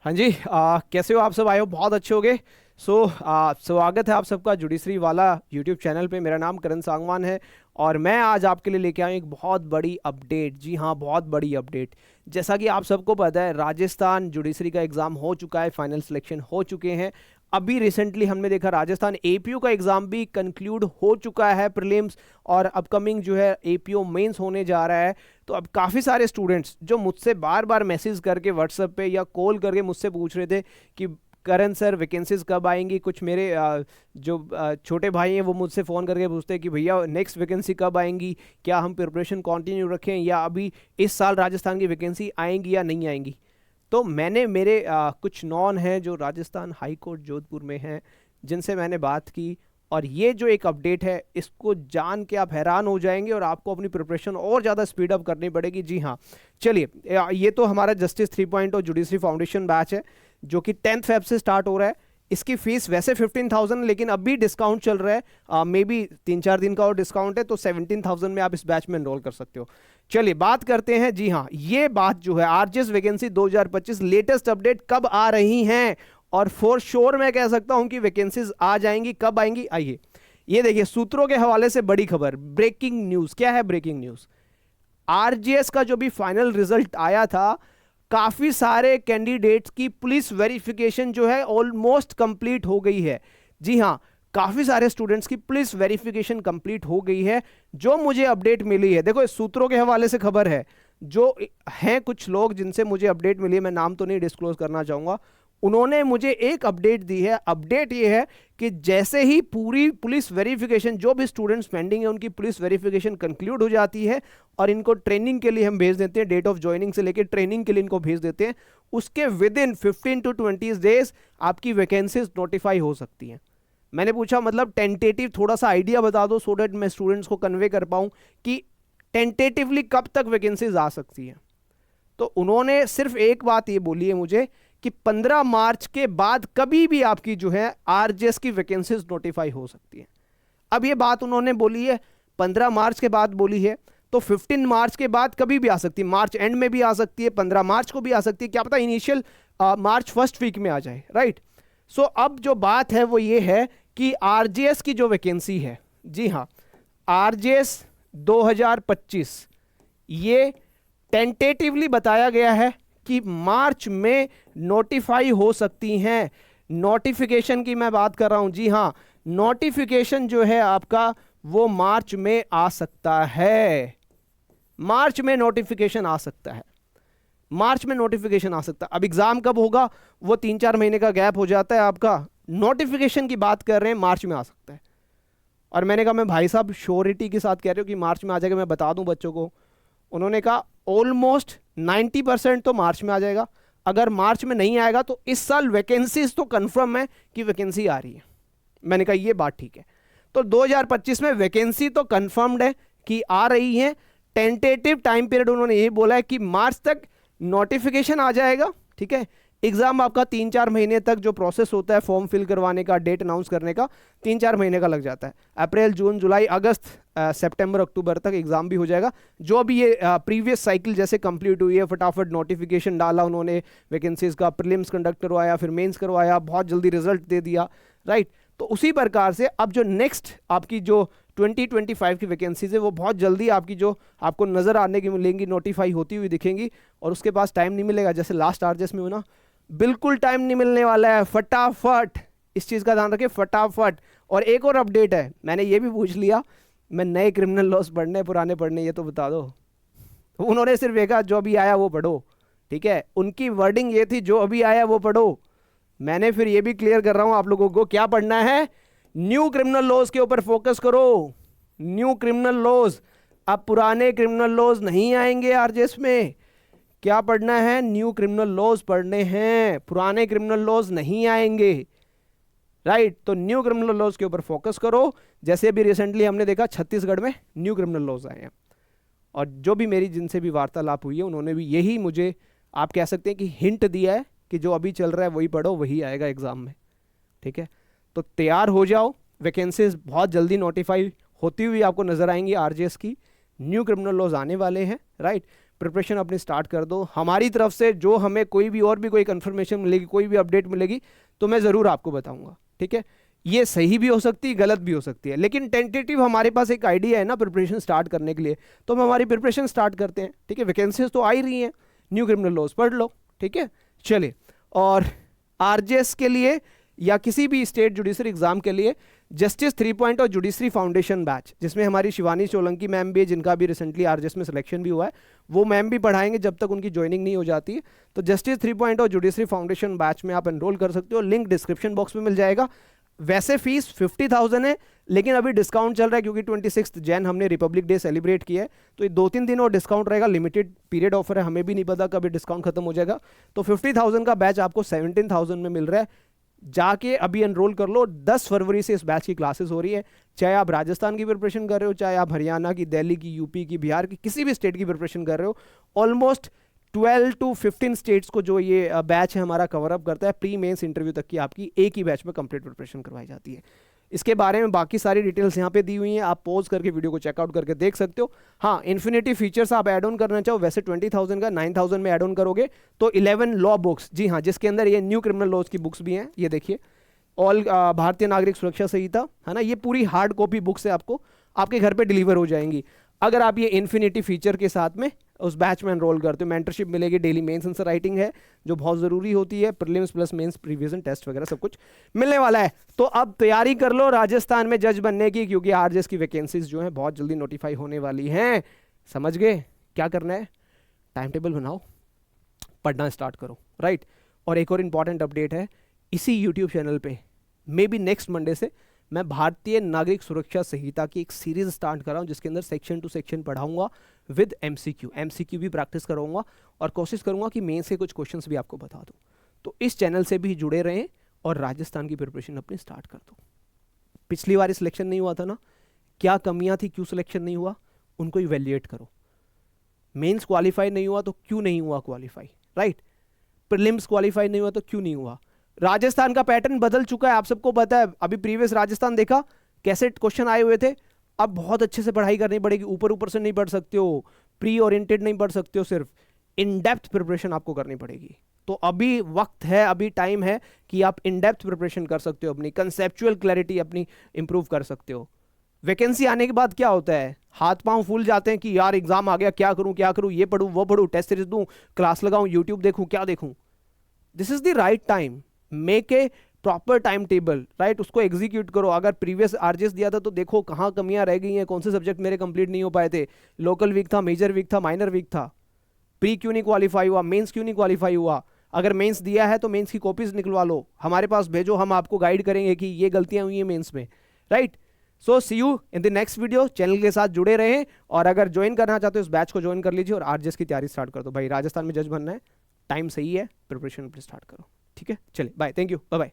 हाँ जी, कैसे हो आप सब? आए हो, बहुत अच्छे हो गए। स्वागत है आप सबका जुडिशरी वाला यूट्यूब चैनल पे। मेरा नाम करण सांगवान है और मैं आज आपके लिए लेके आया हूँ एक बहुत बड़ी अपडेट। जी हाँ, बहुत बड़ी अपडेट। जैसा कि आप सबको पता है, राजस्थान जुडिशरी का एग्ज़ाम हो चुका है, फाइनल सिलेक्शन हो चुके हैं। अभी रिसेंटली हमने देखा राजस्थान एपीओ का एग्ज़ाम भी कंक्लूड हो चुका है, प्रीलिम्स, और अपकमिंग जो है एपीओ मेंस होने जा रहा है। तो अब काफ़ी सारे स्टूडेंट्स जो मुझसे बार बार मैसेज करके व्हाट्सएप पे या कॉल करके मुझसे पूछ रहे थे कि करण सर वैकेंसीज कब आएंगी। कुछ मेरे जो छोटे भाई हैं वो मुझसे फ़ोन करके पूछते हैं कि भैया नेक्स्ट वैकेंसी कब आएंगी, क्या हम प्रिपरेशन कंटिन्यू रखें या अभी इस साल राजस्थान की वैकेंसी आएंगी या नहीं आएंगी। तो मैंने मेरे कुछ नॉन हैं जो राजस्थान हाई कोर्ट जोधपुर में हैं, जिनसे मैंने बात की, और ये जो एक अपडेट है इसको जान के आप हैरान हो जाएंगे और आपको अपनी प्रिपरेशन और ज़्यादा स्पीड अप करनी पड़ेगी। जी हाँ, चलिए, ये तो हमारा जस्टिस 3.0 जुडिशरी फाउंडेशन बैच है जो कि 10 फेब से स्टार्ट हो रहा है। इसकी फीस वैसे 15,000, लेकिन अभी डिस्काउंट चल रहा है, मे बी 3-4 दिन का और डिस्काउंट है, तो 17,000 में आप इस बैच में एनरोल कर सकते हो। चलिए बात करते हैं। जी हाँ, ये बात जो है आरजीएस वैकेंसी 2025 लेटेस्ट अपडेट कब आ रही हैं, और फॉर श्योर मैं कह सकता हूं कि वैकेंसीज आ जाएंगी। कब आएंगी, आइए ये देखिए सूत्रों के हवाले से बड़ी खबर, ब्रेकिंग न्यूज। क्या है ब्रेकिंग न्यूज? आरजीएस का जो भी फाइनल रिजल्ट आया था, काफी सारे कैंडिडेट्स की पुलिस वेरिफिकेशन जो है ऑलमोस्ट कंप्लीट हो गई है। जी हाँ, काफी सारे स्टूडेंट्स की पुलिस वेरिफिकेशन कंप्लीट हो गई है, जो मुझे अपडेट मिली है। देखो, इस सूत्रों के हवाले से खबर है, जो हैं कुछ लोग जिनसे मुझे अपडेट मिली है, मैं नाम तो नहीं डिस्क्लोज करना चाहूंगा। उन्होंने मुझे एक अपडेट दी है। अपडेट ये है कि जैसे ही पूरी पुलिस वेरिफिकेशन, जो भी स्टूडेंट्स पेंडिंग है उनकी पुलिस वेरिफिकेशन कंक्लूड हो जाती है और इनको ट्रेनिंग के लिए हम भेज देते हैं, डेट ऑफ ज्वाइनिंग से लेकर ट्रेनिंग के लिए इनको भेज देते हैं, उसके विद इन 15 to 20 डेज आपकी वैकेंसीज नोटिफाई हो सकती हैं। मैंने पूछा मतलब टेंटेटिव थोड़ा सा आइडिया बता दो, सो डेट मैं स्टूडेंट्स को कन्वे कर पाऊं कि टेंटेटिवली कब तक वैकेंसीज आ सकती हैं। तो उन्होंने सिर्फ एक बात ये बोली है मुझे कि 15 मार्च के बाद कभी भी आपकी जो है आरजेएस की वैकेंसीज नोटिफाई हो सकती है। अब ये बात उन्होंने बोली है, 15 मार्च के बाद बोली है, तो 15 मार्च के बाद कभी भी आ सकती है। मार्च एंड में भी आ सकती है, 15 मार्च को भी आ सकती है, क्या पता इनिशियल मार्च फर्स्ट वीक में आ जाए, राइट। सो अब जो बात है वो ये है कि आरजेएस की जो वैकेंसी है, जी हाँ, आरजेएस 2025, ये टेंटेटिवली बताया गया है कि मार्च में नोटिफाई हो सकती हैं। नोटिफिकेशन की मैं बात कर रहा हूं। जी हां, नोटिफिकेशन जो है आपका वो मार्च में आ सकता है। मार्च में नोटिफिकेशन आ सकता है, मार्च में नोटिफिकेशन आ सकता है। अब एग्जाम कब होगा, वो 3-4 महीने का गैप हो जाता है आपका। नोटिफिकेशन की बात कर रहे हैं, मार्च में आ सकता है। और मैंने कहा मैं भाई साहब श्योरिटी के साथ कह रहे हो कि मार्च में आ जाएगा, मैं बता दूं बच्चों को। उन्होंने कहा ऑलमोस्ट 90% तो मार्च में आ जाएगा। अगर मार्च में नहीं आएगा तो इस साल वैकेंसीज तो कंफर्म है कि वैकेंसी आ रही है। मैंने कहा ये बात ठीक है। तो 2025 में वैकेंसी तो कंफर्म्ड है कि आ रही है। टेंटेटिव टाइम पीरियड उन्होंने ये बोला है कि मार्च तक नोटिफिकेशन आ जाएगा, ठीक है। एग्जाम आपका 3-4 महीने तक जो प्रोसेस होता है फॉर्म फिल करवाने का, डेट अनाउंस करने का, 3-4 महीने का लग जाता है। अप्रैल, जून, जुलाई, अगस्त, सितंबर, अक्टूबर तक एग्जाम भी हो जाएगा। जो भी ये प्रीवियस साइकिल जैसे कंप्लीट हुई है, फटाफट नोटिफिकेशन डाला उन्होंने वैकेंसीज का, प्रीलिम्स कंडक्ट करवाया, फिर मेंस करवाया, बहुत जल्दी रिजल्ट दे दिया, राइट। तो उसी प्रकार से अब जो नेक्स्ट आपकी जो 2025 की वैकेंसीज है वो बहुत जल्दी आपकी जो आपको नजर आने की मिलेंगी, नोटिफाई होती हुई दिखेंगी, और उसके पास टाइम नहीं मिलेगा जैसे लास्ट आरजेएस में हुआ ना। बिल्कुल टाइम नहीं मिलने वाला है, फटाफट इस चीज़ का ध्यान रखें, फटाफट। और एक और अपडेट है, मैंने ये भी पूछ लिया, मैं नए क्रिमिनल लॉस पढ़ने पुराने पढ़ने ये तो बता दो। उन्होंने सिर्फ एक जो अभी आया वो पढ़ो, ठीक है। उनकी वर्डिंग ये थी जो अभी आया वो पढ़ो। मैंने फिर ये भी क्लियर कर रहा हूं आप लोगों को, क्या पढ़ना है, न्यू क्रिमिनल लॉज के ऊपर फोकस करो, न्यू क्रिमिनल लॉज। अब पुराने क्रिमिनल लॉज नहीं आएंगे आरजेएस में। क्या पढ़ना है, न्यू क्रिमिनल लॉज पढ़ने हैं, पुराने क्रिमिनल लॉज नहीं आएंगे, राइट। तो न्यू क्रिमिनल लॉज के ऊपर फोकस करो। जैसे अभी रिसेंटली हमने देखा छत्तीसगढ़ में न्यू क्रिमिनल लॉज आए हैं, और जो भी मेरी जिनसे भी वार्तालाप हुई है उन्होंने भी यही मुझे, आप कह सकते हैं कि हिंट दिया है कि जो अभी चल रहा है वही पढ़ो, वही आएगा एग्जाम में, ठीक है। तो तैयार हो जाओ, वैकेंसीज बहुत जल्दी नोटिफाई होती हुई आपको नजर आएंगी आरजेएस की। न्यू क्रिमिनल लॉज आने वाले हैं, राइट। प्रिपरेशन अपनी स्टार्ट कर दो। हमारी तरफ से जो हमें कोई भी और भी कोई कंफर्मेशन मिलेगी, कोई भी अपडेट मिलेगी तो मैं ज़रूर आपको बताऊंगा, ठीक है। ये सही भी हो सकती है, गलत भी हो सकती है, लेकिन टेंटेटिव हमारे पास एक आइडिया है ना प्रिपरेशन स्टार्ट करने के लिए, तो हम हमारी प्रिपरेशन स्टार्ट करते हैं, ठीक है। वैकेंसीज तो आ ही रही हैं, न्यू क्रिमिनल लॉज पढ़ लो, ठीक है। चलिए, और आरजेएस के लिए या किसी भी स्टेट जुडिशरी एग्जाम के लिए जस्टिस 3 और जुडिशरी फाउंडेशन बैच, जिसमें हमारी शिवानी सोलंकी मैम भी है, जिनका भी रिसेंटली आरजेएस में सिलेक्शन भी हुआ है, वो मैम भी पढ़ाएंगे जब तक उनकी ज्वाइनिंग नहीं हो जाती है। तो जस्टिस 3 और जुडिशरी फाउंडेशन बैच में आप एनरोल कर सकते हो, लिंक डिस्क्रिप्शन बॉक्स में मिल जाएगा। वैसे फीस 50,000 है, लेकिन अभी डिस्काउंट चल रहा है क्योंकि 26 जैन हमने रिपब्लिक डे सेलिब्रेट किया है, तो ये 2-3 दिन और डिस्काउंट रहेगा, लिमिटेड पीरियड ऑफर है, हमें भी नहीं पता कभी डिस्काउंट खत्म हो जाएगा। तो 50,000 का बैच आपको 17,000 में मिल रहा है, जाके अभी एनरोल कर लो। 10 फरवरी से इस बैच की क्लासेस हो रही है, चाहे आप राजस्थान की प्रिपरेशन कर रहे हो, चाहे आप हरियाणा की, दिल्ली की, यूपी की, बिहार की, किसी भी स्टेट की प्रिपरेशन कर रहे हो। ऑलमोस्ट 12 to 15 स्टेट्स को जो ये बैच है हमारा कवर अप करता है। प्री मेंस इंटरव्यू तक की आपकी एक ही बैच में कंप्लीट प्रिपरेशन करवाई जाती है। इसके बारे में बाकी सारी डिटेल्स यहाँ पे दी हुई हैं, आप पॉज करके वीडियो को चेकआउट करके देख सकते हो। हाँ, इन्फिनिटी फीचर्स आप ऐड ऑन करना चाहो, वैसे 20,000 का 9,000 में ऐड ऑन करोगे तो 11 लॉ बुक्स, जी हाँ, जिसके अंदर ये न्यू क्रिमिनल लॉज की बुक्स भी हैं, ये देखिए, ऑल भारतीय नागरिक सुरक्षा संहिता है ना, ये पूरी हार्ड कॉपी बुक्स है, आपको आपके घर पे डिलीवर हो जाएंगी अगर आप ये इन्फिनिटी फीचर के साथ में उस बैच में एनरोल करते हो। मेंटरशिप मिलेगी, डेली मेंस आंसर राइटिंग है जो बहुत ज़रूरी होती है, प्रीलिम्स प्लस मेंस प्रीविजन टेस्ट वगैरह सब कुछ मिलने वाला है। तो अब तैयारी कर लो राजस्थान में जज बनने की, क्योंकि आरजेएस की वैकेंसीज जो है बहुत जल्दी नोटिफाई होने वाली हैं। समझ गए क्या करना है? टाइम टेबल बनाओ, पढ़ना स्टार्ट करो, राइट। और एक और इंपॉर्टेंट अपडेट है, इसी यूट्यूब चैनल पे मे बी नेक्स्ट मंडे से मैं भारतीय नागरिक सुरक्षा संहिता की एक सीरीज स्टार्ट कर रहा हूँ, जिसके अंदर सेक्शन टू सेक्शन पढ़ाऊंगा विद एमसीक्यू भी प्रैक्टिस कराऊंगा, और कोशिश करूंगा कि मेंस के कुछ क्वेश्चंस भी आपको बता दूं। तो इस चैनल से भी जुड़े रहें और राजस्थान की प्रिपरेशन अपनी स्टार्ट कर दो। पिछली बार सिलेक्शन नहीं हुआ था ना, क्या कमियां थी, क्यों सिलेक्शन नहीं हुआ, उनको इवेल्युएट करो। मेंस क्वालिफाई नहीं हुआ तो क्यों नहीं हुआ क्वालिफाई, राइट। प्रीलिम्स क्वालिफाई नहीं हुआ तो क्यों नहीं हुआ। राजस्थान का पैटर्न बदल चुका है, आप सबको पता है। अभी प्रीवियस राजस्थान देखा कैसे क्वेश्चन आए हुए थे, अब बहुत अच्छे से पढ़ाई करनी पड़ेगी। ऊपर ऊपर से नहीं पढ़ सकते हो, प्री ओरिएंटेड नहीं पढ़ सकते हो, सिर्फ इन डेप्थ प्रिपरेशन आपको करनी पड़ेगी। तो अभी वक्त है, अभी टाइम है कि आप इन डेप्थ प्रिपरेशन कर सकते हो, अपनी कंसेप्चुअल क्लैरिटी अपनी इंप्रूव कर सकते हो। वैकेंसी आने के बाद क्या होता है, हाथ पांव फूल जाते हैं कि यार एग्जाम आ गया, क्या करूं, ये पढ़ूं, वो पढ़ूं, टेस्ट सीरीज दूं, क्लास लगाऊं, यूट्यूब देखूं, क्या देखूं। This is the right time, make a proper time table, right. उसको एग्जीक्यूट करो। अगर प्रीवियस आरजेएस दिया था तो देखो कहाँ कमियां रह गई हैं, कौन से सब्जेक्ट मेरे कंप्लीट नहीं हो पाए थे, लोकल वीक था, मेजर वीक था, माइनर वीक था, प्री क्यों नहीं क्वालिफाई हुआ, मेंस क्यों नहीं क्वालिफाई हुआ। अगर मेंस दिया है तो मेंस की कॉपीज निकलवा लो, हमारे पास भेजो, हम आपको गाइड करेंगे कि ये गलतियां हुई हैं मेंस में, right. So see you in the next video. Channel के साथ जुड़े रहें, और अगर ज्वाइन करना चाहते हो इस बैच को ज्वाइन कर लीजिए और आरजेएस की तैयारी स्टार्ट कर दो। भाई राजस्थान में जज बनना है, टाइम सही है, प्रिपरेशन स्टार्ट करो, ठीक है। चलिए bye, thank you, bye bye.